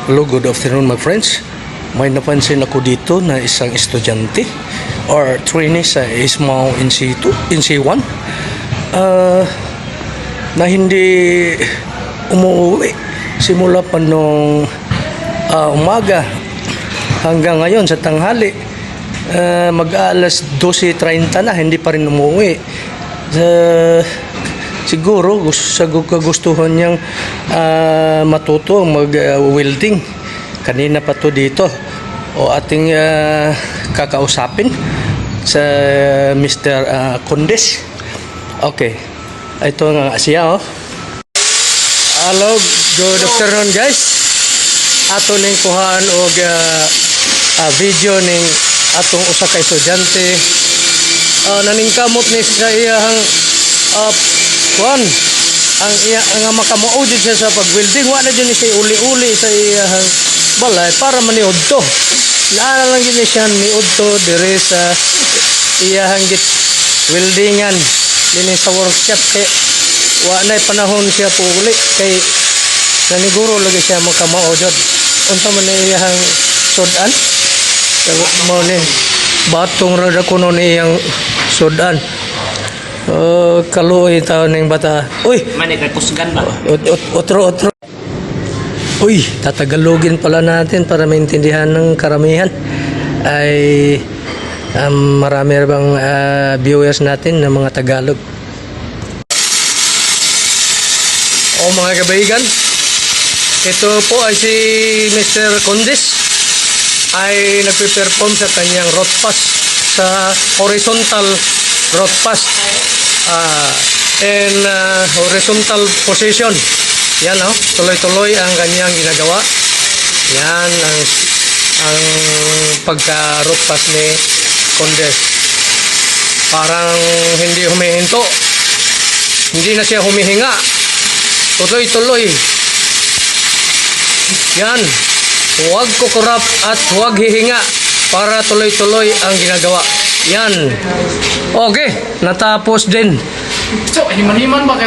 Hello, good afternoon my friends. May napansin ako dito na isang estudyante or trainee sa Ismao NC1 na hindi umuwi simula pa nung umaga hanggang ngayon sa tanghali. Mag-alas 12:30 na, hindi pa rin umuwi. Siguro kagustuhan niyang matuto mag-welding. Kanina pa to dito o ating kakausapin sa Mr. Condes. Okay, ito nga siya. Hello, good afternoon guys. Ato ning kuhaan og video ning atong usa ka estudyante naningkamot ni sa iyang kuan ang iya nga makamuod siya sa pag-welding. Wala dyan siya uli-uli sa iyang balay para maniud to. Naala lang gini siya niud to dire sa iyang git weldingan dinhi sa workshop kay wa nay panahon siya po uli kay naniguro lagi siya makamuod. Unsa man iyang sudan mo ni batong rada kuno ni iyang sudan. Kaluoy taon ng bata. Uy! Mani kay kusgan ba? Otro. Uy, tatagalogin pala natin para maintindihan ng karamihan. Ay marami bang viewers natin ng mga Tagalog. O mga kaibigan, ito po ay si Mr. Condes ay nagpe-perform sa kanyang road pass sa horizontal road pass in horizontal position. Yan tuloy-tuloy ang kanyang ginagawa. Yan ang pagka-road pass ni Condes. Parang hindi humihinto. Hindi na siya humihinga. Tuloy-tuloy. Yan. Huwag kukurap at huwag hihinga para tuloy-tuloy ang ginagawa. Yan. Okay, natapos din. So, himan-himan ba kayo?